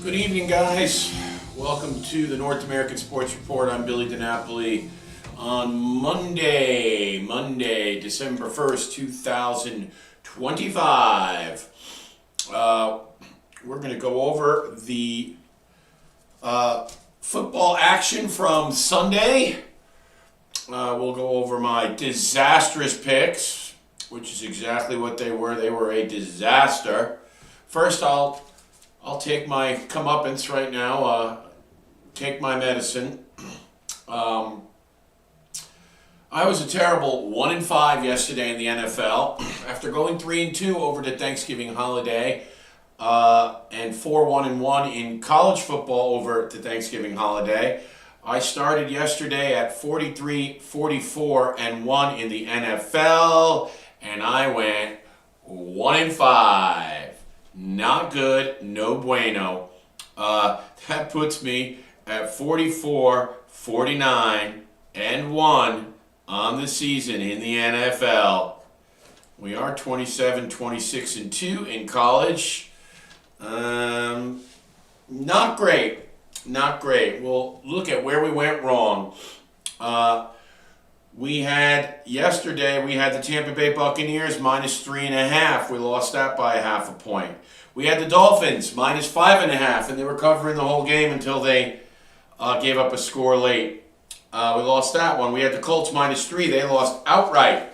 Good evening, guys. Welcome to the North American Sports Report. I'm Billy DiNapoli. On Monday, December 1st, 2025, we're going to go over the football action from Sunday. We'll go over my disastrous picks, which is exactly what they were. They were a disaster. First, I'll take my comeuppance right now, take my medicine. I was a terrible 1-5 yesterday in the NFL after going 3-2 over the Thanksgiving holiday, and 4-1-1 in college football over the Thanksgiving holiday. I started yesterday at 43-44-1 in the NFL, and I went 1-5. Not good, no bueno. That puts me at 44-49-1 on the season in the NFL. We are 27-26-2 in college. Not great. We'll look at where we went wrong. Yesterday we had the Tampa Bay Buccaneers -3.5. We lost that by 0.5 point. We had the Dolphins -5.5, and they were covering the whole game until they gave up a score late. We lost that one. We had the Colts -3. They lost outright.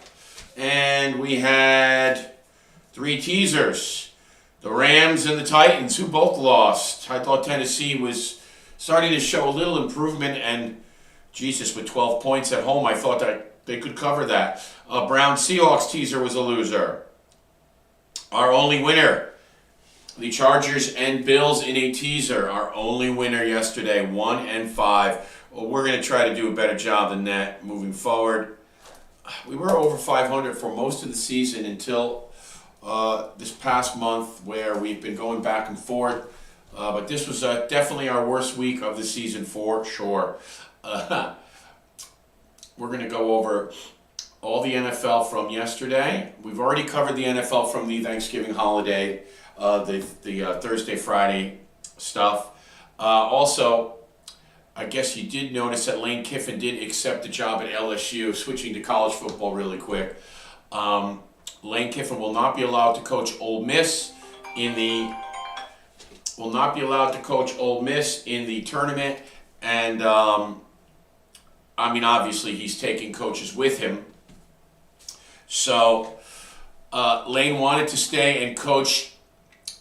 And we had 3 teasers. The Rams and the Titans, who both lost. I thought Tennessee was starting to show a little improvement, and Jesus, with 12 points at home, I thought that they could cover that. Brown-Seahawks teaser was a loser. Our only winner, the Chargers and Bills in a teaser. Our only winner yesterday, 1-5. Well, we're going to try to do a better job than that moving forward. We were over 500 for most of the season until this past month, where we've been going back and forth. But this was definitely our worst week of the season for sure. We're going to go over all the NFL from yesterday. We've already covered the NFL from the Thanksgiving holiday, the Thursday, Friday stuff. Also, I guess you did notice that Lane Kiffin did accept the job at LSU, switching to college football really quick. Lane Kiffin will not be allowed to coach Ole Miss in the tournament, and obviously he's taking coaches with him. So Lane wanted to stay and coach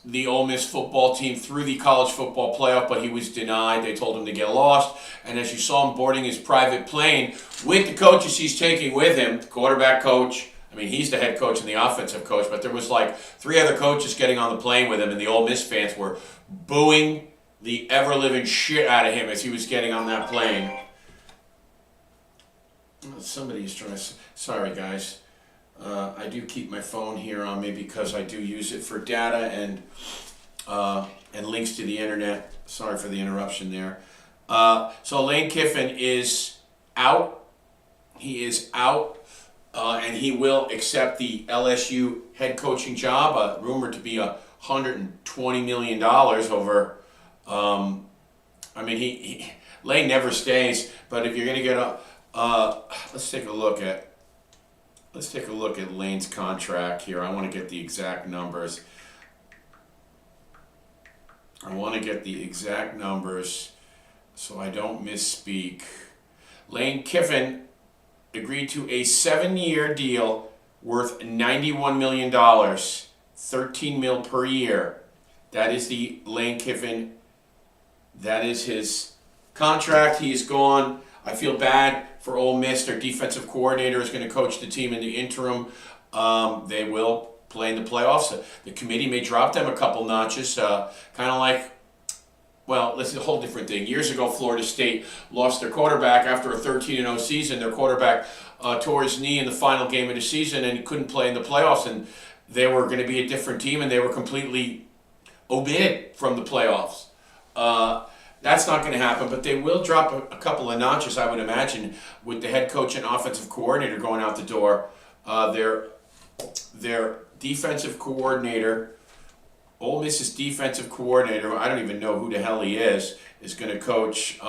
the Ole Miss football team through the college football playoff, but he was denied. They told him to get lost. And as you saw him boarding his private plane with the coaches he's taking with him, the quarterback coach, he's the head coach and the offensive coach, but there was like 3 other coaches getting on the plane with him, and the Ole Miss fans were booing the ever-living shit out of him as he was getting on that plane. Somebody's trying to... Sorry, guys. I do keep my phone here on me because I do use it for data and links to the internet. Sorry for the interruption there. So Lane Kiffin is out. He is out. And he will accept the LSU head coaching job, rumored to be $120 million over. Lane never stays. But if you're going to get let's take a look at Lane's contract here. I want to get the exact numbers. So I don't misspeak. Lane Kiffin agreed to a 7-year deal worth $91 million, $13 million per year. That is the Lane Kiffin. That is his contract. He is gone. I feel bad for Ole Miss. Their defensive coordinator is going to coach the team in the interim. They will play in the playoffs. The committee may drop them a couple notches, kind of like... Well, this is a whole different thing. Years ago, Florida State lost their quarterback after a 13-0 season. Their quarterback tore his knee in the final game of the season, and he couldn't play in the playoffs. And they were going to be a different team, and they were completely omitted from the playoffs. That's not going to happen, but they will drop a couple of notches, I would imagine, with the head coach and offensive coordinator going out the door. Their defensive coordinator Ole Miss's defensive coordinator, I don't even know who the hell he is going to coach.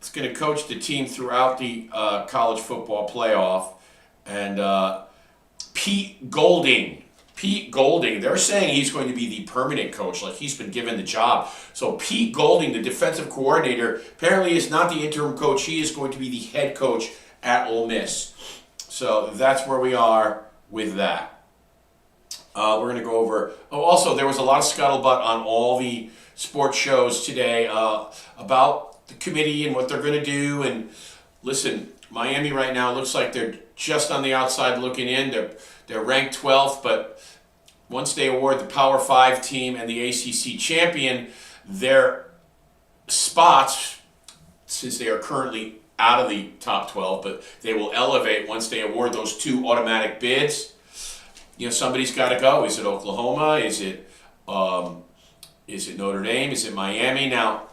Is going to coach the team throughout the college football playoff, and Pete Golding. Pete Golding, they're saying he's going to be the permanent coach, like he's been given the job. So Pete Golding, the defensive coordinator, apparently is not the interim coach. He is going to be the head coach at Ole Miss. So that's where we are with that. We're going to go over... Oh, also, there was a lot of scuttlebutt on all the sports shows today about the committee and what they're going to do. And listen, Miami right now looks like they're just on the outside looking in. They're ranked 12th, but once they award the Power 5 team and the ACC champion, their spots, since they are currently out of the top 12, but they will elevate once they award those 2 automatic bids. You know, somebody's got to go. Is it Oklahoma? Is it Notre Dame? Is it Miami? Now,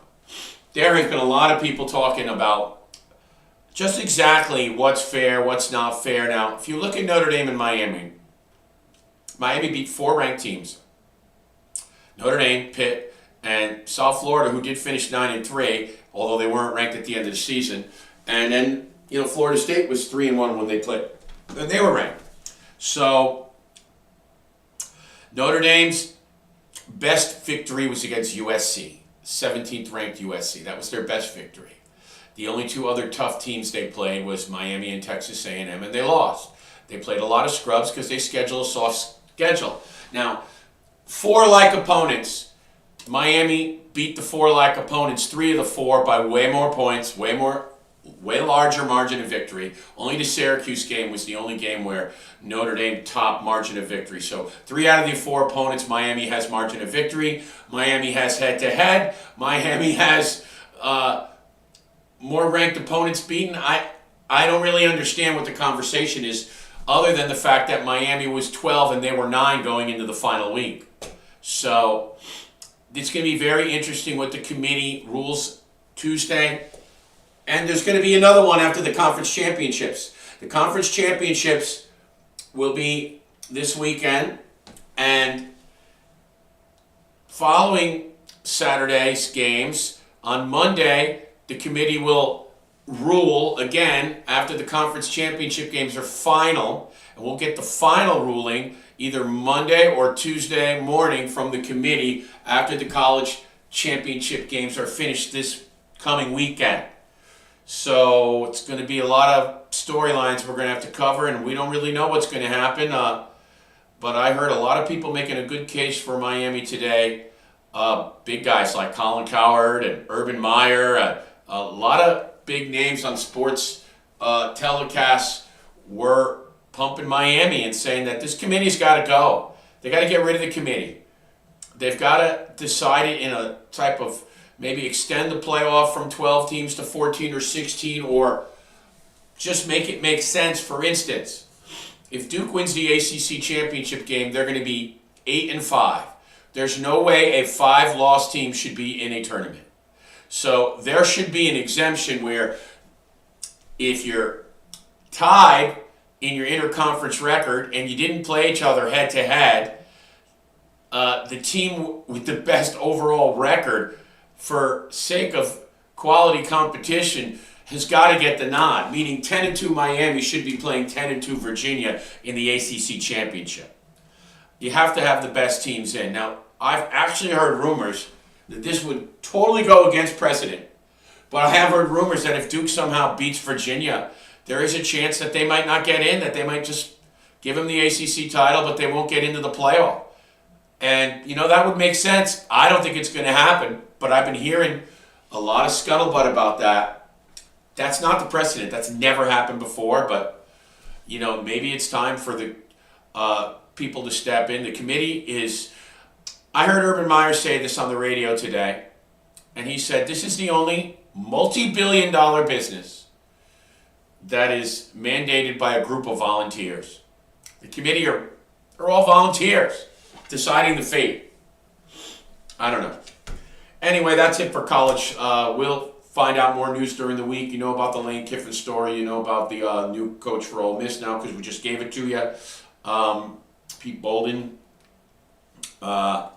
there has been a lot of people talking about just exactly what's fair, what's not fair. Now, if you look at Notre Dame and Miami beat 4 ranked teams. Notre Dame, Pitt, and South Florida, who did finish 9-3, although they weren't ranked at the end of the season. And then, you know, Florida State was 3-1 when they played, and they were ranked. So Notre Dame's best victory was against USC, 17th ranked USC. That was their best victory. The only 2 other tough teams they played was Miami and Texas A&M, and they lost. They played a lot of scrubs because they schedule a soft schedule. Now, 4 like opponents. Miami beat the 4 like opponents, 3 of the 4 by way more points, way larger margin of victory. Only the Syracuse game was the only game where Notre Dame topped margin of victory. So 3 out of the 4 opponents, Miami has margin of victory. Miami has head-to-head. Miami has more ranked opponents beaten. I don't really understand what the conversation is, other than the fact that Miami was 12 and they were 9 going into the final week. So it's going to be very interesting what the committee rules Tuesday. And there's going to be another one after the conference championships. The conference championships will be this weekend. And following Saturday's games, on Monday, the committee will rule again after the conference championship games are final, and we'll get the final ruling either Monday or Tuesday morning from the committee after the college championship games are finished this coming weekend. So it's going to be a lot of storylines we're going to have to cover, and we don't really know what's going to happen. But I heard a lot of people making a good case for Miami today. Big guys like Colin Cowherd and Urban Meyer, a lot of big names on sports telecasts were pumping Miami and saying that this committee's got to go. They got to get rid of the committee. They've got to decide it in a type of maybe extend the playoff from 12 teams to 14 or 16, or just make it make sense. For instance, if Duke wins the ACC championship game, they're going to be 8-5. There's no way a 5-loss team should be in a tournament. So there should be an exemption where if you're tied in your interconference record and you didn't play each other head-to-head, the team with the best overall record, for sake of quality competition, has got to get the nod, meaning 10-2 Miami should be playing 10-2 Virginia in the ACC championship. You have to have the best teams in. Now, I've actually heard rumors that this would totally go against precedent, but I have heard rumors that if Duke somehow beats Virginia, there is a chance that they might not get in, that they might just give them the ACC title, but they won't get into the playoff. And, you know, that would make sense. I don't think it's going to happen, but I've been hearing a lot of scuttlebutt about that. That's not the precedent. That's never happened before, but, you know, maybe it's time for the people to step in. The committee is... I heard Urban Meyer say this on the radio today, and he said this is the only multi-billion-dollar business that is mandated by a group of volunteers. The committee are all volunteers deciding the fate. I don't know. Anyway, that's it for college. We'll find out more news during the week. You know about the Lane Kiffin story. You know about the new coach for Ole Miss now because we just gave it to you. Pete Bolden Uh,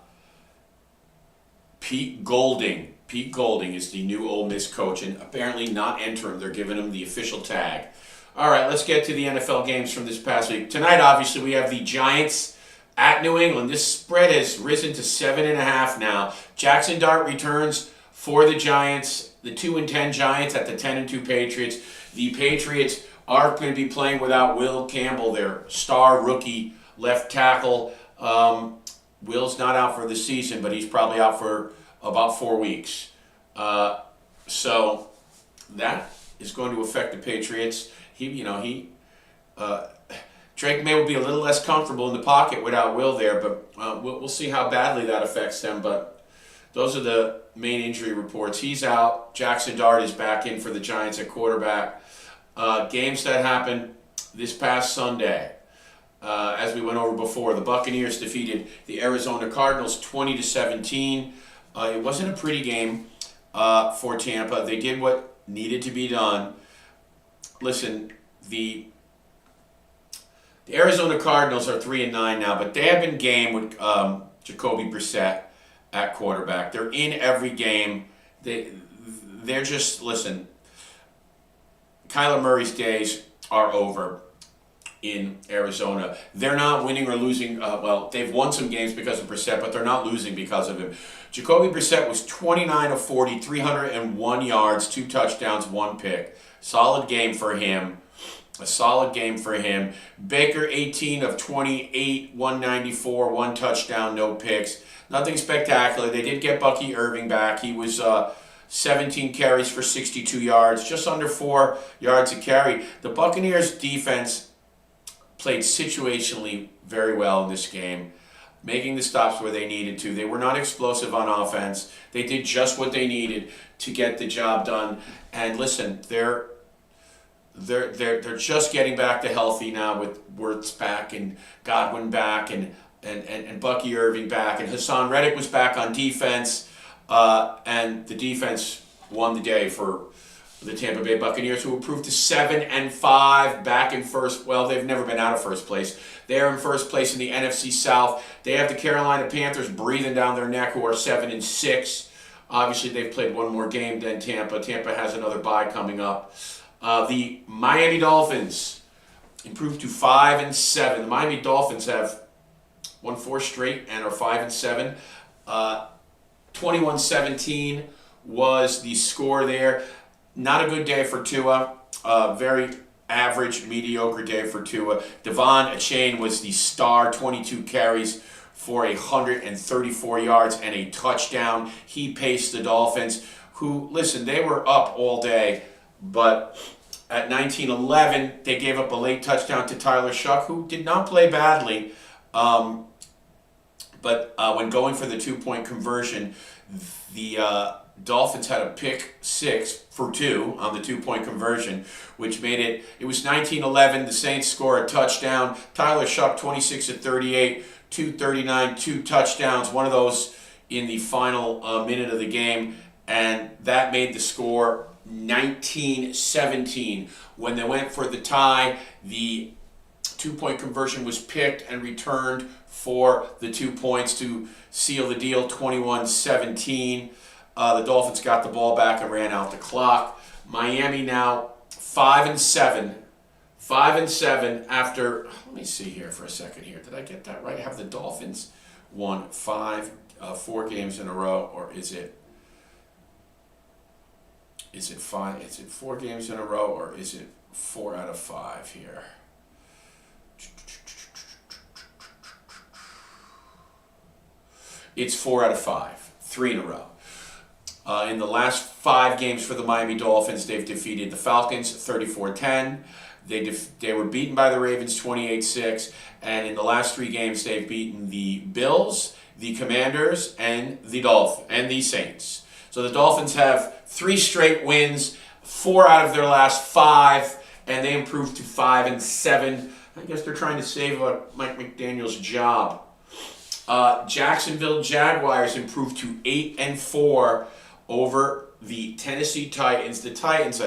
Pete Golding. Pete Golding is the new Ole Miss coach, and apparently not interim. They're giving him the official tag. All right, let's get to the NFL games from this past week. Tonight, obviously, we have the Giants at New England. This spread has risen to 7.5 now. Jackson Dart returns for the Giants, the 2-10 Giants at the 10-2 Patriots. The Patriots are going to be playing without Will Campbell, their star rookie left tackle. Will's not out for the season, but he's probably out for about 4 weeks. So that is going to affect the Patriots. Drake May will be a little less comfortable in the pocket without Will there, but we'll see how badly that affects them. But those are the main injury reports. He's out. Jackson Dart is back in for the Giants at quarterback. Games that happened this past Sunday, as we went over before, the Buccaneers defeated the Arizona Cardinals 20-17. It wasn't a pretty game for Tampa. They did what needed to be done. Listen, the Arizona Cardinals are 3-9 now, but they have been game with Jacoby Brissett at quarterback. They're in every game. They're just, listen, Kyler Murray's days are over in Arizona. They're not winning or losing. They've won some games because of Brissett, but they're not losing because of him. Jacoby Brissett was 29 of 40, 301 yards, 2 touchdowns, 1 pick. Solid game for him. A solid game for him. Baker, 18 of 28, 194, 1 touchdown, no picks. Nothing spectacular. They did get Bucky Irving back. He was 17 carries for 62 yards, just under 4 yards a carry. The Buccaneers defense played situationally very well in this game, making the stops where they needed to. They were not explosive on offense. They did just what they needed to get the job done. And listen, they're just getting back to healthy now with Wirtz back and Godwin back and Bucky Irving back, and Hassan Reddick was back on defense, and the defense won the day for the Tampa Bay Buccaneers, who improved to 7-5, back in first. Well, they've never been out of first place. They're in first place in the NFC South. They have the Carolina Panthers breathing down their neck, who are 7-6. Obviously, they've played one more game than Tampa. Tampa has another bye coming up. The Miami Dolphins improved to 5-7. The Miami Dolphins have won 4 straight and are 5-7. 21-17 was the score there. Not a good day for Tua. Very average, mediocre day for Tua. Devon Achane was the star, 22 carries for 134 yards and a touchdown. He paced the Dolphins, who, listen, they were up all day, but at 19-11, they gave up a late touchdown to Tyler Shuck, who did not play badly. But when going for the 2-point conversion, the Dolphins had a pick 6 for 2 on the 2-point conversion, which made it was 19-11. The Saints score a touchdown. Tyler Shuck, 26 of 38, 239, 2 touchdowns, one of those in the final minute of the game, and that made the score 19-17. When they went for the tie, the 2-point conversion was picked and returned for the 2 points to seal the deal, 21-17. The Dolphins got the ball back and ran out the clock. Miami now 5-7. 5-7 after, let me see here for a second here. Did I get that right? Have the Dolphins won 4 games in a row, or is it 5? Is it 4 games in a row, or is it 4 out of 5 here? It's 4 out of 5, 3 in a row. In the last 5 games for the Miami Dolphins, they've defeated the Falcons 34-10. They were beaten by the Ravens 28-6. And in the last 3 games, they've beaten the Bills, the Commanders, and the Saints. So the Dolphins have 3 straight wins, 4 out of their last 5, and they improved to 5-7. I guess they're trying to save Mike McDaniel's job. Jacksonville Jaguars improved to 8-4 over the Tennessee Titans. The Titans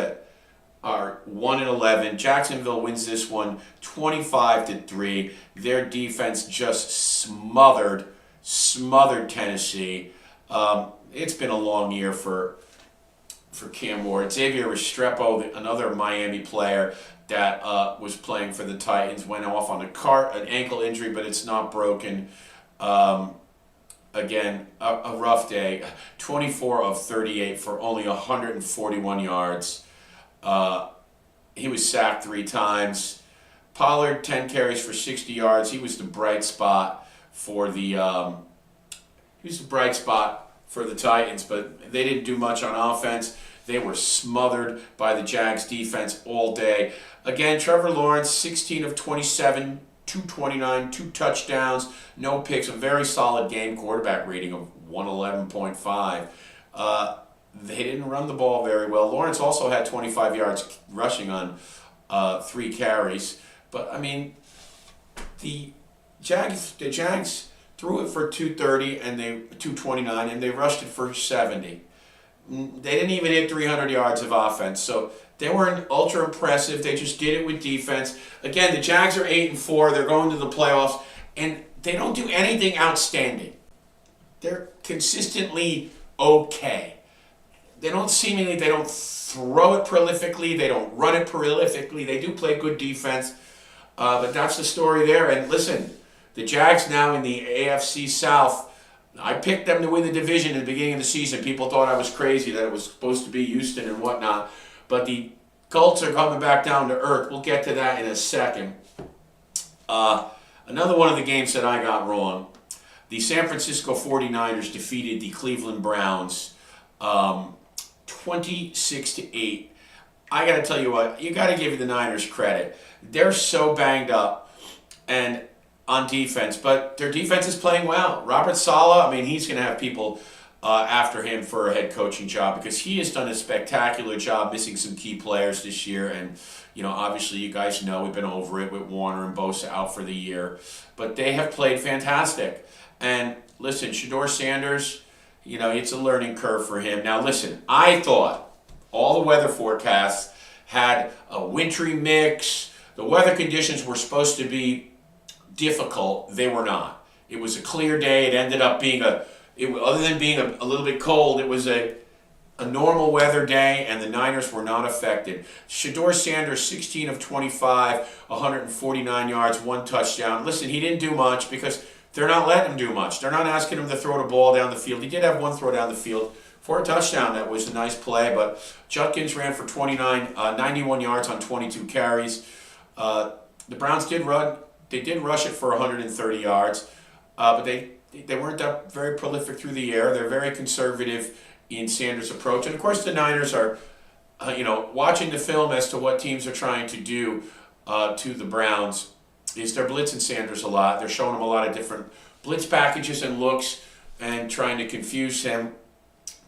are 1-11. Jacksonville wins this one 25-3. Their defense just smothered smothered Tennessee. It's been a long year for Cam Ward. Xavier Restrepo, another Miami player that was playing for the Titans, went off on an ankle injury, but it's not broken. Again, a rough day. 24 of 38 for only 141 yards. He was sacked 3 times. Pollard, 10 carries for 60 yards. He was the bright spot for the Titans, but they didn't do much on offense. They were smothered by the Jags defense all day. Again, Trevor Lawrence, 16 of 27, 229, 2 touchdowns, no picks, a very solid game, quarterback rating of 111.5. They didn't run the ball very well. Lawrence also had 25 yards rushing on 3 carries. But, I mean, the Jags threw it for 230 and 229, and they rushed it for 70. They didn't even hit 300 yards of offense, so they weren't ultra impressive. They just did it with defense. Again, the Jags are 8-4. They're going to the playoffs, and they don't do anything outstanding. They're consistently okay. They don't throw it prolifically. They don't run it prolifically. They do play good defense, but that's the story there. And listen, the Jags now in the AFC South. I picked them to win the division at the beginning of the season. People thought I was crazy that it was supposed to be Houston and whatnot. But the Colts are coming back down to earth. We'll get to that in a second. Another one of the games that I got wrong. The San Francisco 49ers defeated the Cleveland Browns 26-8. I got to tell you what, you got to give the Niners credit. They're so banged up and on defense, but their defense is playing well. Robert Saleh, I mean, he's going to have people after him for a head coaching job because he has done a spectacular job missing some key players this year. And, you know, obviously you guys know we've been over it with Warner and Bosa out for the year. But they have played fantastic. And listen, Shedeur Sanders, you know, it's a learning curve for him. Now, listen, I thought all the weather forecasts had a wintry mix. The weather conditions were supposed to be difficult. They were not. It was a clear day. It ended up being other than being a little bit cold, it was a normal weather day, and the Niners were not affected. Shedeur Sanders, 16 of 25, 149 yards, 1 touchdown. Listen, he didn't do much because they're not letting him do much. They're not asking him to throw the ball down the field. He did have 1 throw down the field for a touchdown. That was a nice play, but Judkins ran for 91 yards on 22 carries. The Browns did run. They did rush it for 130 yards, but they weren't that very prolific through the air. They're very conservative in Sanders' approach. And, of course, the Niners are, watching the film as to what teams are trying to do to the Browns is they're blitzing Sanders a lot. They're showing him a lot of different blitz packages and looks and trying to confuse him.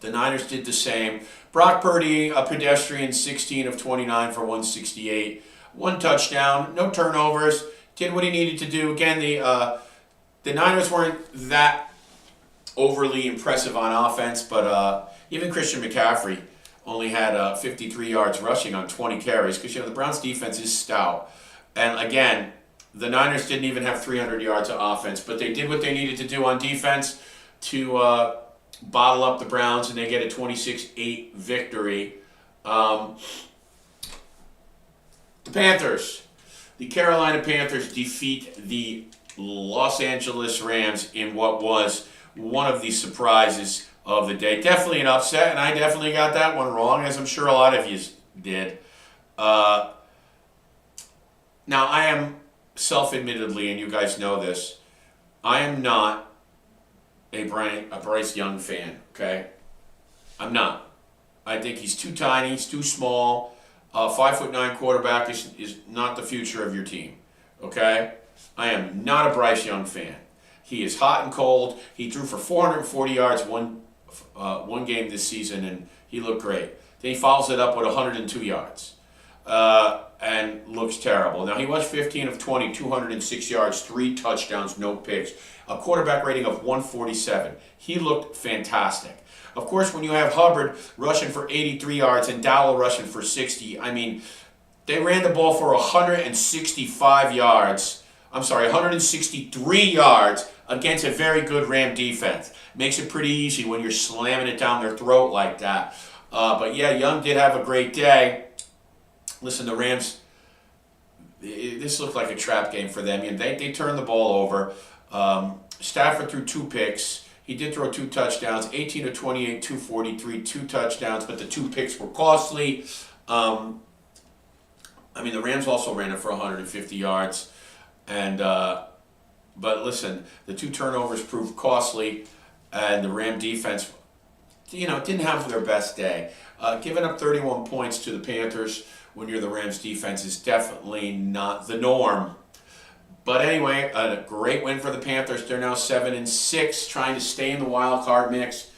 The Niners did the same. Brock Purdy, a pedestrian, 16 of 29 for 168. 1 touchdown, no turnovers. Did what he needed to do. Again, the Niners weren't that overly impressive on offense, but even Christian McCaffrey only had 53 yards rushing on 20 carries because, the Browns' defense is stout. And, again, the Niners didn't even have 300 yards of offense, but they did what they needed to do on defense to bottle up the Browns, and they get a 26-8 victory. The Panthers. The Carolina Panthers defeat the Los Angeles Rams in what was one of the surprises of the day. Definitely an upset, and I definitely got that one wrong, as I'm sure a lot of you did. Now, I am self-admittedly, and you guys know this, I am not a Bryce Young fan, okay? I'm not. I think he's too tiny, he's too small. 5'9" quarterback is not the future of your team, okay? I am not a Bryce Young fan. He is hot and cold. He threw for 440 yards one game this season, and he looked great. Then he follows it up with 102 yards and looks terrible. Now, he was 15 of 20, 206 yards, 3 touchdowns, no picks, a quarterback rating of 147. He looked fantastic. Of course, when you have Hubbard rushing for 83 yards and Dowell rushing for 60, I mean, they ran the ball for 163 yards against a very good Ram defense. Makes it pretty easy when you're slamming it down their throat like that. But yeah, Young did have a great day. Listen, the Rams, this looked like a trap game for them. They turned the ball over. Stafford threw 2 picks. He did throw 2 touchdowns, 18 of 28, 243, 2 touchdowns, but the 2 picks were costly. The Rams also ran it for 150 yards. But listen, the 2 turnovers proved costly, and the Ram defense, didn't have their best day. Giving up 31 points to the Panthers when you're the Rams defense is definitely not the norm. But anyway, a great win for the Panthers. They're now 7-6, trying to stay in the wild card mix.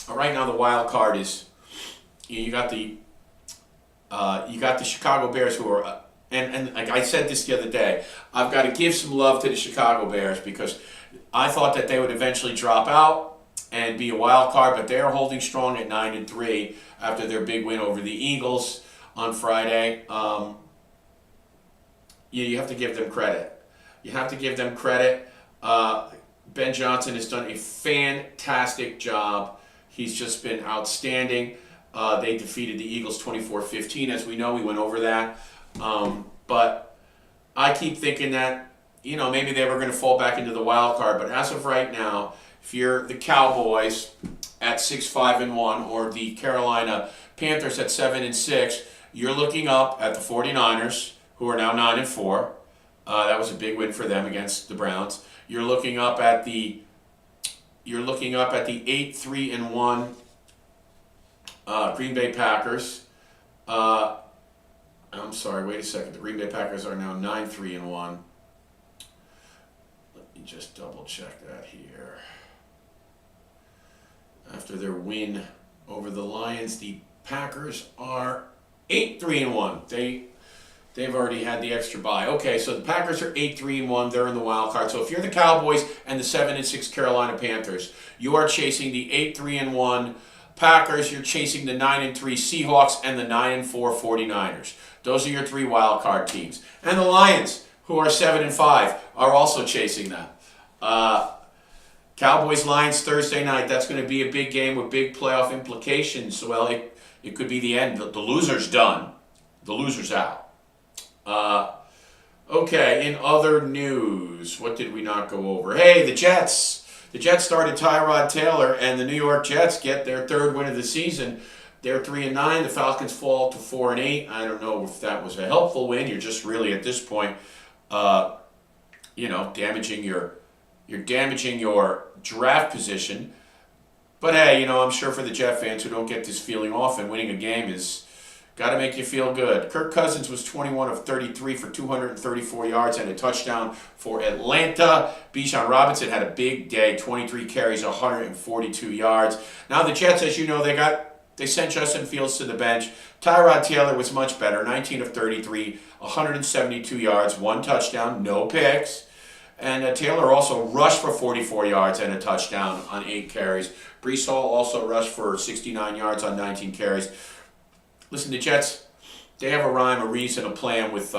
Right now, the wild card is you got the Chicago Bears, who are and like I said this the other day, I've got to give some love to the Chicago Bears because I thought that they would eventually drop out and be a wild card, but they're holding strong at 9-3 after their big win over the Eagles on Friday. You have to give them credit. Ben Johnson has done a fantastic job. He's just been outstanding. They defeated the Eagles 24-15. As we know, we went over that. But I keep thinking that, maybe they were going to fall back into the wild card. But as of right now, if you're the Cowboys at 6-5-1 or the Carolina Panthers at 7-6, you're looking up at the 49ers, who are now 9-4. That was a big win for them against the Browns. You're looking up at the 8-3-1 Green Bay Packers. I'm sorry, wait a second. The Green Bay Packers are now 9-3-1. Let me just double check that here. After their win over the Lions, the Packers are 8-3-1. They've already had the extra bye. Okay, so the Packers are 8-3-1. They're in the wild card. So if you're the Cowboys and the 7-6 Carolina Panthers, you are chasing the 8-3-1 Packers. You're chasing the 9-3 Seahawks and the 9-4 49ers. Those are your 3 wild card teams. And the Lions, who are 7-5, are also chasing that. Cowboys-Lions Thursday night. That's going to be a big game with big playoff implications. Well, it could be the end. The loser's done. The loser's out. Okay, in other news, what did we not go over? Hey, the Jets. The Jets started Tyrod Taylor, and the New York Jets get their 3rd win of the season. They're 3-9. The Falcons fall to 4-8. I don't know if that was a helpful win. You're just really at this point, damaging your draft position. But hey, I'm sure for the Jet fans who don't get this feeling often, winning a game is got to make you feel good. Kirk Cousins was 21 of 33 for 234 yards and a touchdown for Atlanta. Bijan Robinson had a big day, 23 carries, 142 yards. Now the Jets, as you know, they sent Justin Fields to the bench. Tyrod Taylor was much better, 19 of 33, 172 yards, 1 touchdown, no picks. And Taylor also rushed for 44 yards and a touchdown on 8 carries. Breece Hall also rushed for 69 yards on 19 carries. Listen, the Jets, they have a rhyme, a reason, a plan with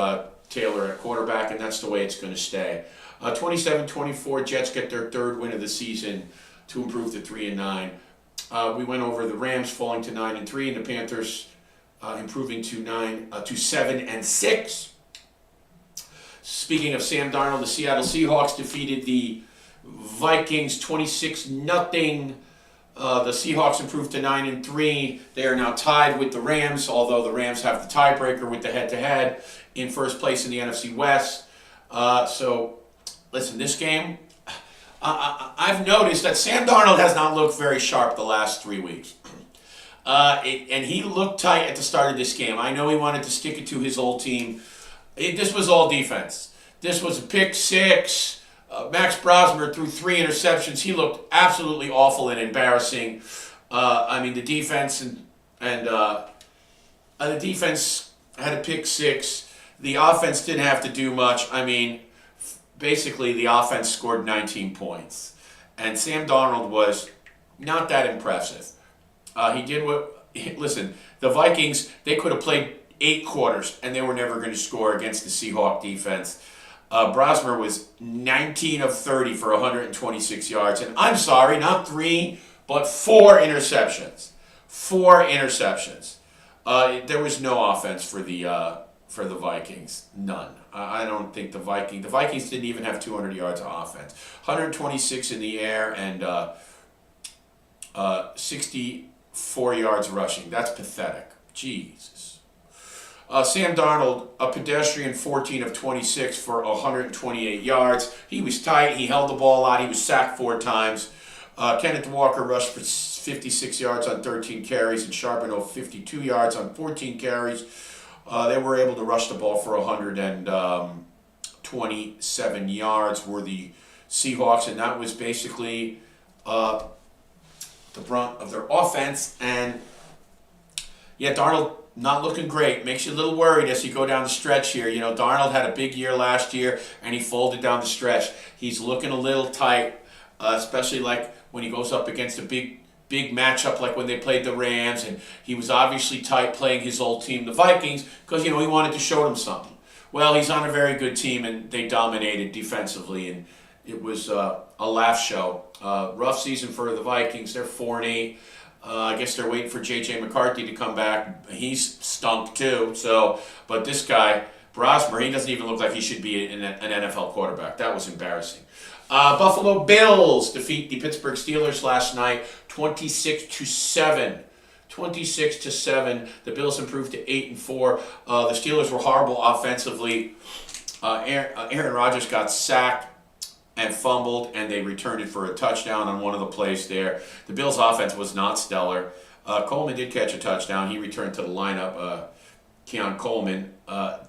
Taylor at quarterback, and that's the way it's going to stay. 27-24, Jets get their 3rd win of the season to improve to 3-9. We went over the Rams falling to 9-3, and the Panthers improving to 7-6. Speaking of Sam Darnold, the Seattle Seahawks defeated the Vikings 26-0. The Seahawks improved to 9-3. They are now tied with the Rams, although the Rams have the tiebreaker with the head-to-head in first place in the NFC West. So, listen, this game, I've noticed that Sam Darnold has not looked very sharp the last 3 weeks. And he looked tight at the start of this game. I know he wanted to stick it to his old team. This was all defense. This was a pick 6. Max Brosmer threw 3 interceptions. He looked absolutely awful and embarrassing. The defense and the defense had a pick 6. The offense didn't have to do much. Basically the offense scored 19 points, and Sam Darnold was not that impressive. He did what? Listen, the Vikings, they could have played 8 quarters and they were never going to score against the Seahawks defense. Brosmer was 19 of 30 for 126 yards. And I'm sorry, not 3, but 4 interceptions. 4 interceptions. There was no offense for the Vikings. None. I don't think the Vikings didn't even have 200 yards of offense. 126 in the air and 64 yards rushing. That's pathetic. Jesus. Sam Darnold, a pedestrian 14 of 26 for 128 yards. He was tight. He held the ball a lot. He was sacked 4 times. Kenneth Walker rushed for 56 yards on 13 carries, and Charbonneau 52 yards on 14 carries. They were able to rush the ball for 127 yards were the Seahawks, and that was basically the brunt of their offense. And yeah, Darnold not looking great. Makes you a little worried as you go down the stretch here. You know, Darnold had a big year last year, and he folded down the stretch. He's looking a little tight, especially like when he goes up against a big matchup like when they played the Rams, and he was obviously tight playing his old team, the Vikings, because, you know, he wanted to show them something. Well, he's on a very good team, and they dominated defensively, and it was a laugh show. Rough season for the Vikings. They're 4-8. I guess they're waiting for J.J. McCarthy to come back. He's stunk too. So, but this guy, Brosmer, he doesn't even look like he should be an NFL quarterback. That was embarrassing. Buffalo Bills defeat the Pittsburgh Steelers last night, 26-7. 26-7. The Bills improved to 8-4. The Steelers were horrible offensively. Aaron Rodgers got sacked and fumbled, and they returned it for a touchdown on one of the plays there. The Bills' offense was not stellar. Coleman did catch a touchdown. He returned to the lineup. Keon Coleman,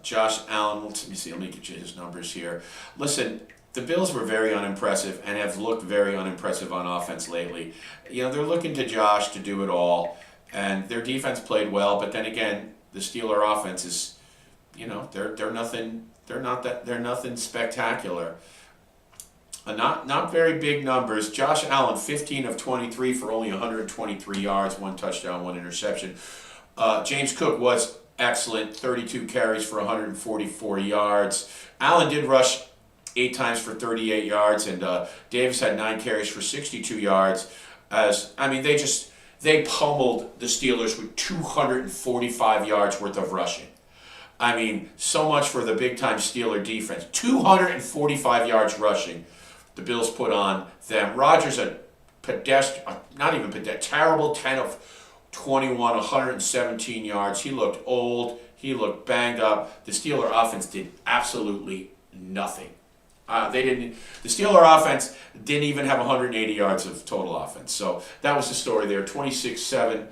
Josh Allen. Let me see. Let me get you his numbers here. Listen, the Bills were very unimpressive and have looked very unimpressive on offense lately. You know, they're looking to Josh to do it all, and their defense played well. But then again, the Steeler offense is, you know, they're nothing. They're nothing spectacular. Not very big numbers. Josh Allen, 15 of 23 for only 123 yards, 1 touchdown, 1 interception. James Cook was excellent, 32 carries for 144 yards. Allen did rush 8 times for 38 yards, and Davis had 9 carries for 62 yards. They pummeled the Steelers with 245 yards worth of rushing. I mean, so much for the big-time Steeler defense. 245 yards rushing. The Bills put on them. Rodgers, terrible 10 of 21, 117 yards. He looked old. He looked banged up. The Steeler offense did absolutely nothing. The Steeler offense didn't even have 180 yards of total offense. So that was the story there. 26-7.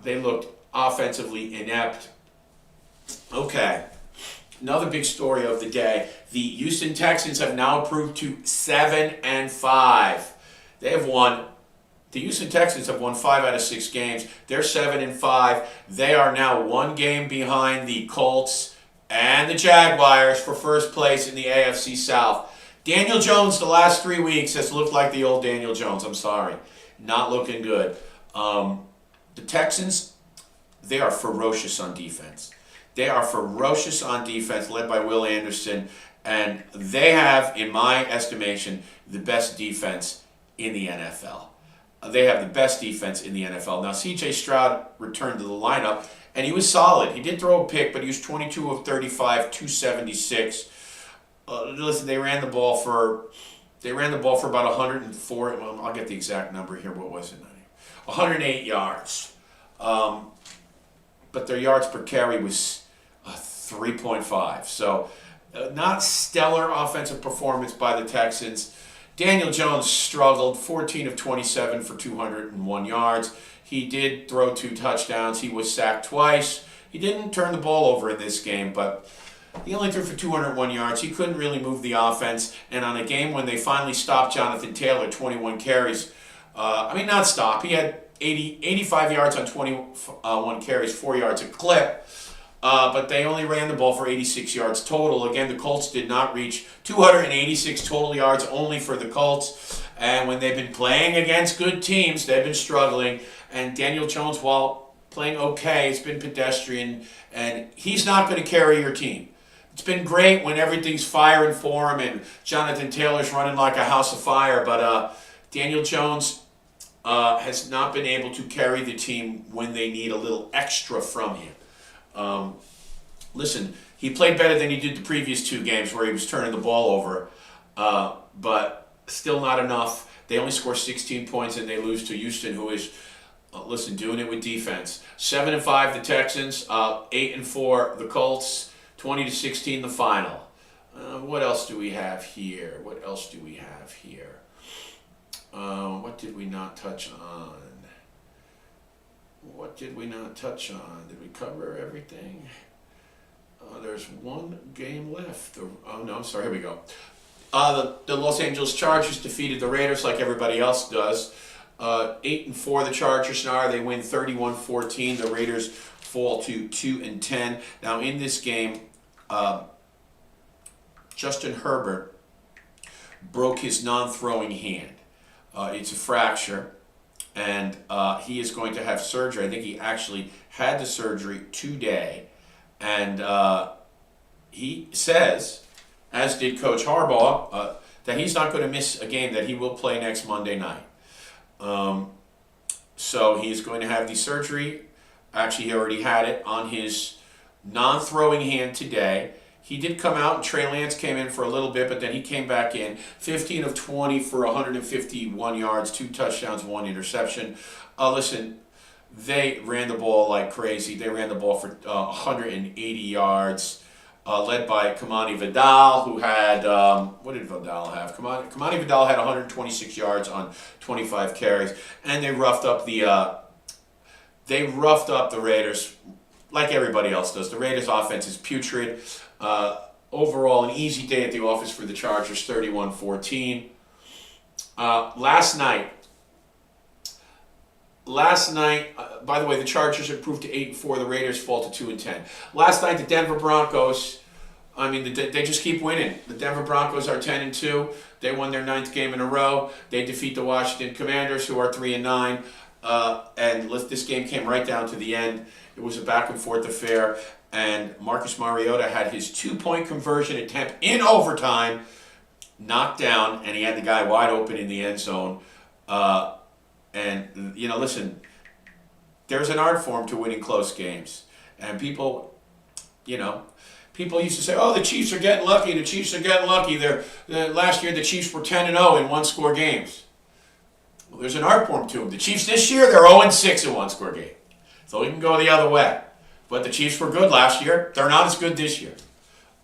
They looked offensively inept. Okay. Another big story of the day. The Houston Texans have now improved to 7-5. They have won. The Houston Texans have won 5 out of 6 games. They're 7-5. They are now 1 game behind the Colts and the Jaguars for first place in the AFC South. Daniel Jones, the last 3 weeks, has looked like the old Daniel Jones. I'm sorry. Not looking good. The Texans, they are ferocious on defense. They are ferocious on defense, led by Will Anderson, and they have, in my estimation, the best defense in the NFL. They have the best defense in the NFL. Now, C.J. Stroud returned to the lineup, and he was solid. He did throw a pick, but he was 22 of 35, 276. Listen, they ran the ball for about 104. Well, I'll get the exact number here. What was it? 108 yards. But their yards per carry was 3.5. So, not stellar offensive performance by the Texans. Daniel Jones struggled, 14 of 27 for 201 yards. He did throw 2 touchdowns. He was sacked twice. He didn't turn the ball over in this game, but he only threw for 201 yards. He couldn't really move the offense. And on a game when they finally stopped Jonathan Taylor, 21 carries, not stop. He had 85 yards on 21 carries, 4 yards a clip. But they only ran the ball for 86 yards total. Again, the Colts did not reach 286 total yards only for the Colts. And when they've been playing against good teams, they've been struggling. And Daniel Jones, while playing okay, it's been pedestrian. And he's not going to carry your team. It's been great when everything's firing for him and Jonathan Taylor's running like a house of fire, but Daniel Jones has not been able to carry the team when they need a little extra from him. Listen, he played better than he did the previous 2 games where he was turning the ball over, but still not enough. They only score 16 points and they lose to Houston, who is, doing it with defense. 7-5 the Texans, 8-4 the Colts, 20-16 the final. What else do we have here? What did we not touch on? Did we cover everything? There's one game left. Here we go. The Los Angeles Chargers defeated the Raiders like everybody else does. 8-4 the Chargers now. They win 31-14. The Raiders fall to 2-10. Now in this game, Justin Herbert broke his non-throwing hand. It's a fracture, and he is going to have surgery. I think he actually had the surgery today, and he says, as did Coach Harbaugh, that he's not going to miss a game, that he will play next Monday night. So he is going to have the surgery. Actually, he already had it on his non-throwing hand today. He did come out, and Trey Lance came in for a little bit, but then he came back in. 15 of 20 for 151 yards, 2 touchdowns, 1 interception. Listen, they ran the ball like crazy. They ran the ball for 180 yards, led by Kamani Vidal, who had, what did Vidal have? Kamani Vidal had 126 yards on 25 carries, and they roughed up the Raiders like everybody else does. The Raiders' offense is putrid. Overall, an easy day at the office for the Chargers, 31-14. Last night, by the way, the Chargers improved to 8-4. The Raiders fall to 2-10. Last night, the Denver Broncos, they just keep winning. The Denver Broncos are 10-2. They won their 9th game in a row. They defeat the Washington Commanders, who are 3-9. And this game came right down to the end. It was a back-and-forth affair. And Marcus Mariota had his 2-point conversion attempt in overtime knocked down, and he had the guy wide open in the end zone. Listen, there's an art form to winning close games. And people used to say, oh, the Chiefs are getting lucky. Last year, the Chiefs were 10-0 in one-score games. Well, there's an art form to them. The Chiefs this year, they're 0-6 in one-score game. So we can go the other way. But the Chiefs were good last year. They're not as good this year.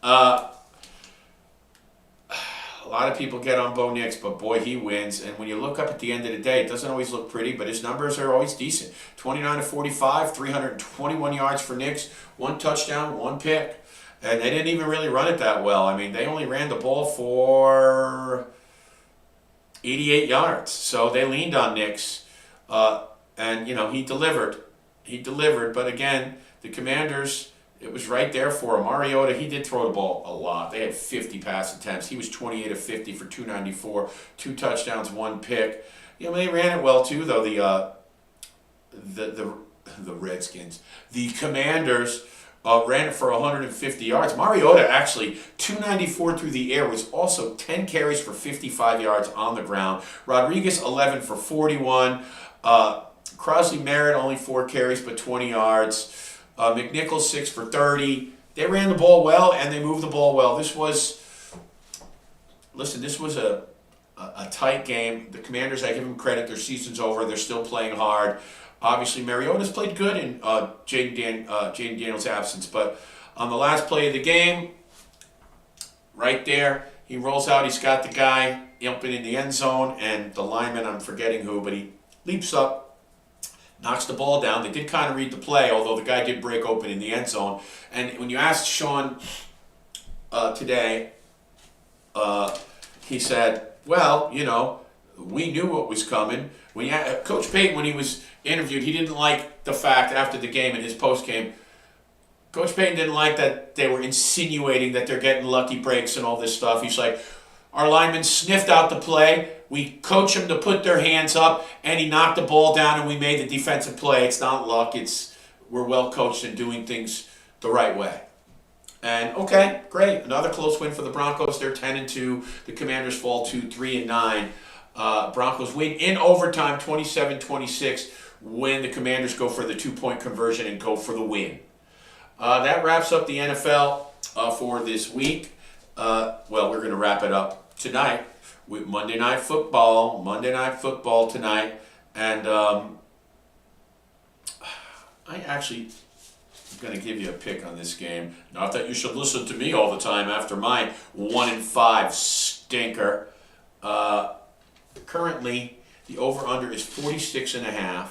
A lot of people get on Bo Nix, but boy, he wins. And when you look up at the end of the day, it doesn't always look pretty, but his numbers are always decent. 29-45, 321 yards for Nix, 1 touchdown, 1 pick. And they didn't even really run it that well. They only ran the ball for 88 yards. So they leaned on Nix. He delivered. But again, the Commanders, it was right there for him. Mariota, he did throw the ball a lot. They had 50 pass attempts. He was 28 of 50 for 294, 2 touchdowns, 1 pick. They ran it well too, though. The Redskins, the Commanders, ran it for 150 yards. Mariota actually 294 through the air, was also 10 carries for 55 yards on the ground. Rodriguez 11 for 41. Crosley Merritt only 4 carries but 20 yards. McNichols 6 for 30. They ran the ball well and they moved the ball well. This was a tight game. The Commanders, I give them credit. Their season's over. They're still playing hard. Obviously, Mariota's played good in Jaden Daniels' absence, but on the last play of the game, right there, he rolls out. He's got the guy open in the end zone, and the lineman, I'm forgetting who, but he leaps up, knocks the ball down. They did kind of read the play, although the guy did break open in the end zone. And when you asked Sean today, he said, well, we knew what was coming. Coach Payton, when he was interviewed, he didn't like the fact after the game in his post-game, Coach Payton didn't like that they were insinuating that they're getting lucky breaks and all this stuff. He's like, our linemen sniffed out the play. We coach them to put their hands up, and he knocked the ball down, and we made the defensive play. It's not luck. We're well coached in doing things the right way. And okay, great. Another close win for the Broncos. They're 10-2. The Commanders fall to 3-9. Broncos win in overtime 27-26 when the Commanders go for the 2-point conversion and go for the win. That wraps up the NFL for this week. Well, we're going to wrap it up tonight with Monday Night Football. Monday Night Football tonight. And I actually going to give you a pick on this game. Not that you should listen to me all the time after my 1-5 stinker. Currently, the over-under is 46.5.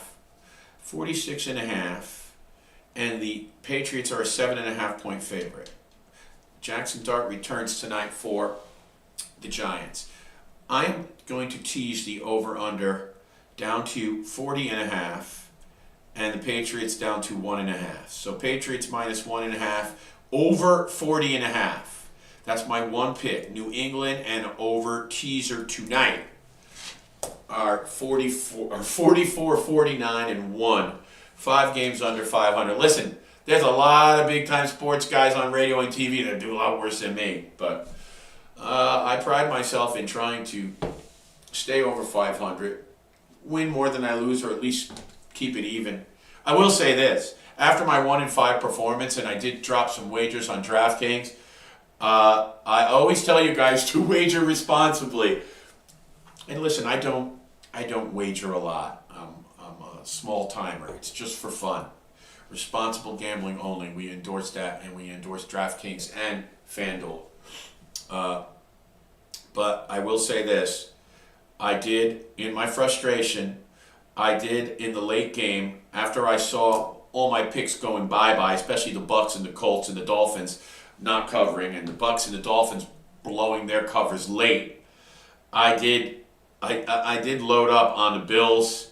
46.5. And the Patriots are a 7.5-point favorite. Jackson Dart returns tonight for the Giants. I'm going to tease the over-under down to 40.5. And the Patriots down to 1.5. So Patriots minus 1.5, over 40.5. That's my one pick. New England and over teaser tonight are 44, 49, and 1. 5 games under 500. Listen, there's a lot of big-time sports guys on radio and TV that do a lot worse than me. But I pride myself in trying to stay over 500, win more than I lose, or at least keep it even. I will say this. After my 1-5 performance, and I did drop some wagers on DraftKings, I always tell you guys to wager responsibly. And listen, I don't wager a lot. I'm a small timer. It's just for fun. Responsible gambling only. We endorse that, and we endorse DraftKings and FanDuel. But I will say this. I did, in my frustration, I did in the late game, after I saw all my picks going bye-bye, especially the Bucs and the Colts and the Dolphins not covering, and the Bucs and the Dolphins blowing their covers late, I did load up on the Bills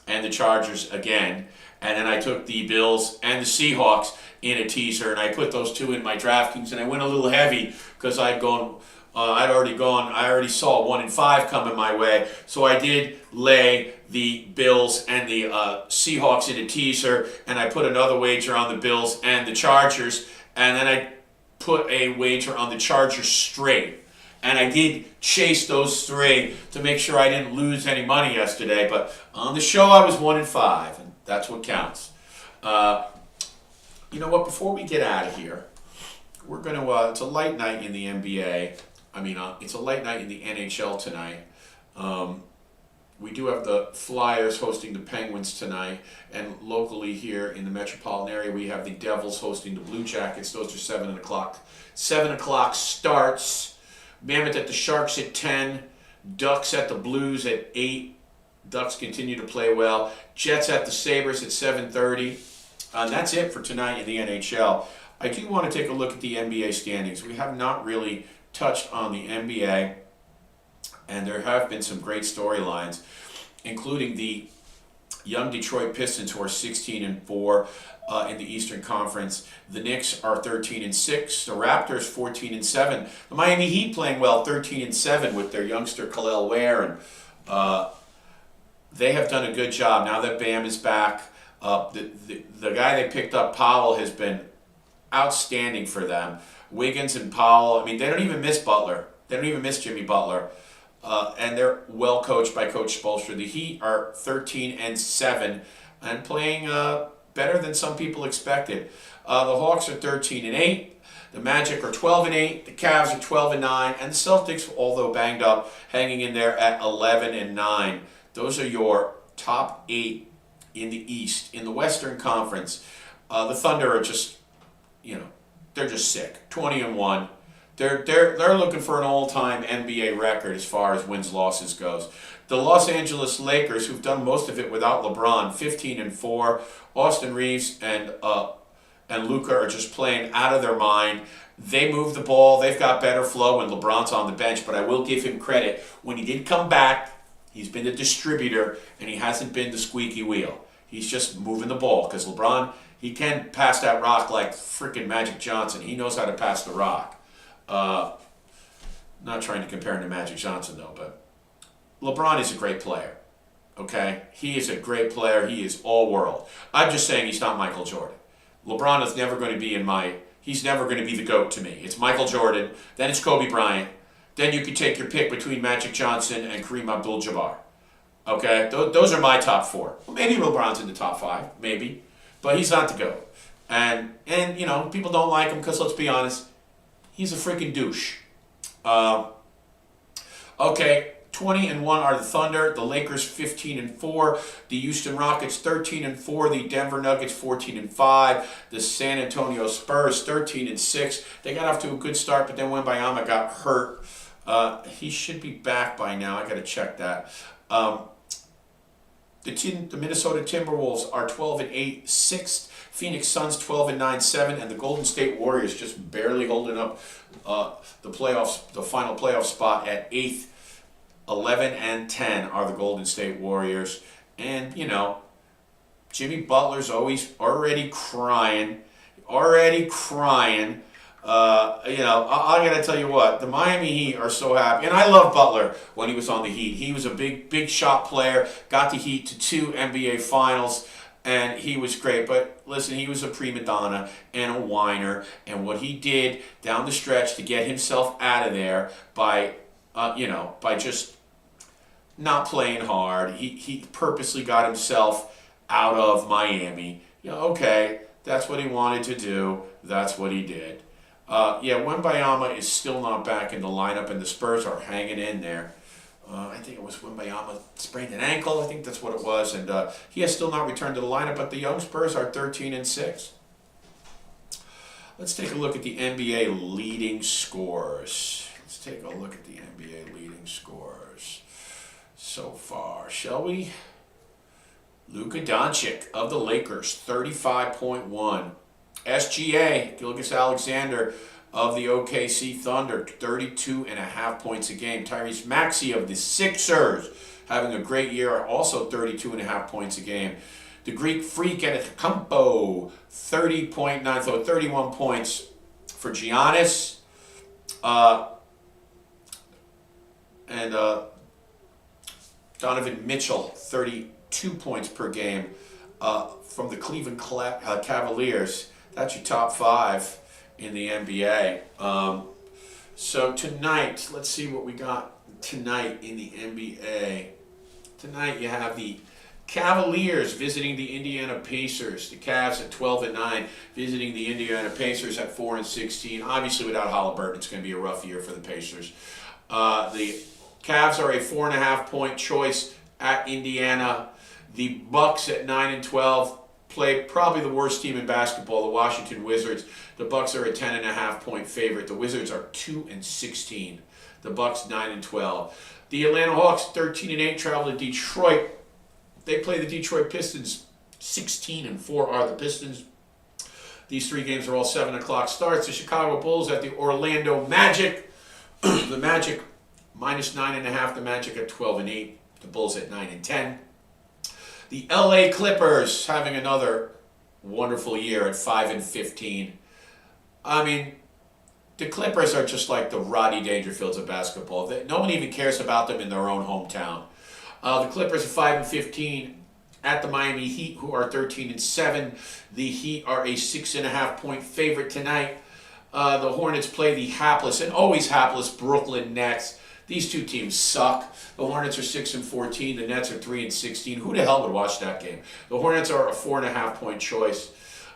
and the Chargers again, and then I took the Bills and the Seahawks in a teaser, and I put those two in my DraftKings, and I went a little heavy because I already saw 1-5 coming my way, so I did lay the Bills and the Seahawks in a teaser, and I put another wager on the Bills and the Chargers, and then I put a wager on the Chargers straight. And I did chase those 3 to make sure I didn't lose any money yesterday, but on the show I was 1-5, and that's what counts. You know what, before we get out of here, we're going to, it's a light night in the NBA. It's a light night in the NHL tonight. We do have the Flyers hosting the Penguins tonight, and locally here in the metropolitan area, we have the Devils hosting the Blue Jackets. Those are 7 o'clock. 7 o'clock starts. Mammoth at the Sharks at 10. Ducks at the Blues at 8. Ducks continue to play well. Jets at the Sabres at 7:30. And that's it for tonight in the NHL. I do want to take a look at the NBA standings. We have not really touched on the NBA, and there have been some great storylines, including the young Detroit Pistons, who are 16-4 in the Eastern Conference. The Knicks are 13-6. The Raptors 14-7. The Miami Heat playing well, 13-7 with their youngster Khalil Ware, and they have done a good job now that Bam is back. The guy they picked up, Powell, has been outstanding for them. Wiggins and Powell, they don't even miss Butler. They don't even miss Jimmy Butler. And they're well coached by Coach Spoelstra. The Heat are 13-7 and playing better than some people expected. The Hawks are 13-8. The Magic are 12-8. The Cavs are 12-9. And the Celtics, although banged up, hanging in there at 11-9. Those are your top 8 in the East. In the Western Conference, the Thunder are just, they're just sick. 20-1. They're looking for an all-time NBA record as far as wins-losses goes. The Los Angeles Lakers, who've done most of it without LeBron, 15-4. Austin Reeves and Luka are just playing out of their mind. They move the ball. They've got better flow when LeBron's on the bench, but I will give him credit. When he did come back, he's been the distributor, and he hasn't been the squeaky wheel. He's just moving the ball, because LeBron, he can pass that rock like freaking Magic Johnson. He knows how to pass the rock. Not trying to compare him to Magic Johnson, though, but LeBron is a great player, okay? He is a great player. He is all-world. I'm just saying he's not Michael Jordan. LeBron is never going to be in my he's never going to be the GOAT to me. It's Michael Jordan, then it's Kobe Bryant, then you could take your pick between Magic Johnson and Kareem Abdul-Jabbar. Okay, those are my top four. Well, maybe LeBron's in the top five, maybe, but he's not the GOAT. And you know, people don't like him because, let's be honest, he's a freaking douche. Okay, 20-1 are the Thunder, the Lakers 15-4, the Houston Rockets 13-4, the Denver Nuggets 14-5, the San Antonio Spurs 13-6. They got off to a good start, but then Wembanyama got hurt. He should be back by now. I got to check that. The Minnesota Timberwolves are 12-8, sixth. Phoenix Suns 12-9, 7, and the Golden State Warriors just barely holding up the final playoff spot at eighth. 11-10 are the Golden State Warriors, and you know, Jimmy Butler's already crying. You know, I gotta tell you what, the Miami Heat are so happy, and I love Butler when he was on the Heat. He was a big shot player, got the Heat to 2 NBA Finals, and he was great. But listen, he was a prima donna and a whiner, and what he did down the stretch to get himself out of there by just not playing hard, he purposely got himself out of Miami. You know, okay, that's what he wanted to do. That's what he did. Wembanyama is still not back in the lineup, and the Spurs are hanging in there. I think it was Wembanyama sprained an ankle. I think that's what it was, and he has still not returned to the lineup. But the young Spurs are 13-6. Let's take a look at the NBA leading scorers. Let's take a look at the NBA leading scorers so far, shall we? Luka Doncic of the Lakers, 35.1. SGA, Gilgeous-Alexander of the OKC Thunder, 32.5 points a game. Tyrese Maxey of the Sixers, having a great year, also 32.5 points a game. The Greek Freak Antetokounmpo, 30.9, so 31 points for Giannis. And Donovan Mitchell, 32 points per game from the Cleveland Cavaliers. That's your top five in the NBA. So tonight, let's see what we got tonight in the NBA. Tonight you have the Cavaliers visiting the Indiana Pacers. The Cavs at 12-9 visiting the Indiana Pacers at 4-16. Obviously, without Halliburton, it's going to be a rough year for the Pacers. The Cavs are a 4.5 point choice at Indiana. The Bucks at 9-12 play probably the worst team in basketball, the Washington Wizards. The Bucks are a 10.5 point favorite. The Wizards are 2-16. The Bucks 9-12. The Atlanta Hawks 13-8 travel to Detroit. They play the Detroit Pistons. 16-4 are the Pistons. These three games are all 7 o'clock starts. The Chicago Bulls at the Orlando Magic. The Magic -9.5. The Magic at 12-8. The Bulls at 9-10. The LA Clippers having another wonderful year at 5-15. I mean, the Clippers are just like the Rodney Dangerfields of basketball. No one even cares about them in their own hometown. The Clippers are 5-15 at the Miami Heat, who are 13-7. The Heat are a 6.5 point favorite tonight. The Hornets play the hapless and always hapless Brooklyn Nets. These two teams suck. The Hornets are 6-14. The Nets are 3-16. Who the hell would watch that game? The Hornets are a 4.5 point choice.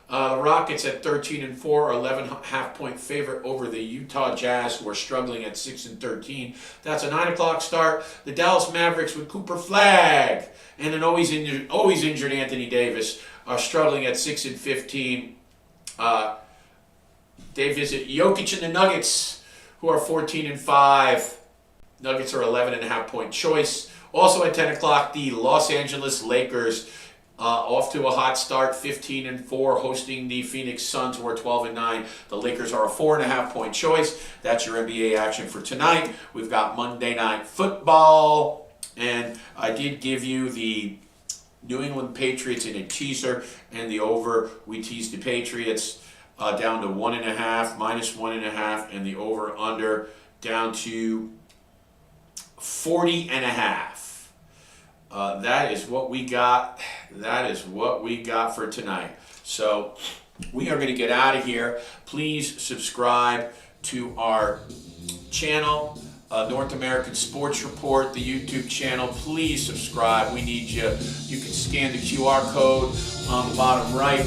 The Rockets at 13-4 are 11.5 point favorite over the Utah Jazz, who are struggling at 6-13. That's a 9 o'clock start. The Dallas Mavericks with Cooper Flagg and an always injured Anthony Davis are struggling at 6-15. They visit Jokic and the Nuggets, who are 14-5. Nuggets are 11.5 point choice. Also at 10 o'clock, the Los Angeles Lakers off to a hot start, 15-4, hosting the Phoenix Suns, who are 12-9. The Lakers are a 4.5 point choice. That's your NBA action for tonight. We've got Monday Night Football, and I did give you the New England Patriots in a teaser, and the over. We teased the Patriots down to 1.5, -1.5, and the over/under down to 40.5. That is what we got. That is what we got for tonight. So we are going to get out of here. Please subscribe to our channel, North American Sports Report, the YouTube channel. Please subscribe. We need you. You can scan the QR code on the bottom right.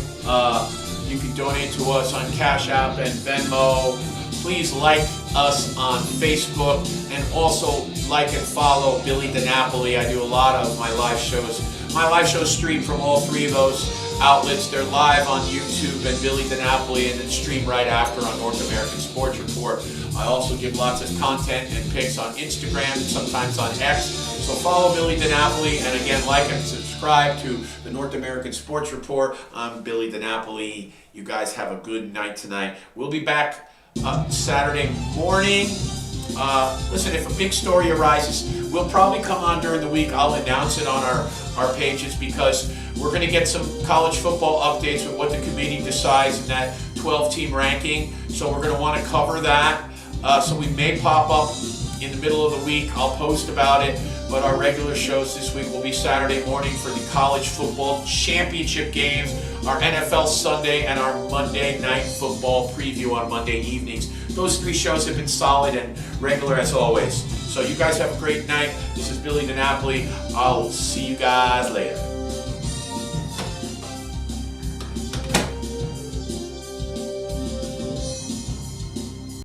You can donate to us on Cash App and Venmo. Please like us on Facebook, and also like and follow Billy DiNapoli. I do a lot of my live shows. My live shows stream from all three of those outlets. They're live on YouTube and Billy DiNapoli, and then stream right after on North American Sports Report. I also give lots of content and pics on Instagram and sometimes on X. So follow Billy DiNapoli, and again, like and subscribe to the North American Sports Report. I'm Billy DiNapoli. You guys have a good night tonight. We'll be back Saturday morning. Listen, if a big story arises, we'll probably come on during the week. I'll announce it on our pages, because we're going to get some college football updates with what the committee decides in that 12-team ranking. So we're going to want to cover that. So we may pop up in the middle of the week. I'll post about it. But our regular shows this week will be Saturday morning for the college football championship games, our NFL Sunday, and our Monday night football preview on Monday evenings. Those three shows have been solid and regular as always. So you guys have a great night. This is Billy DiNapoli. I'll see you guys later.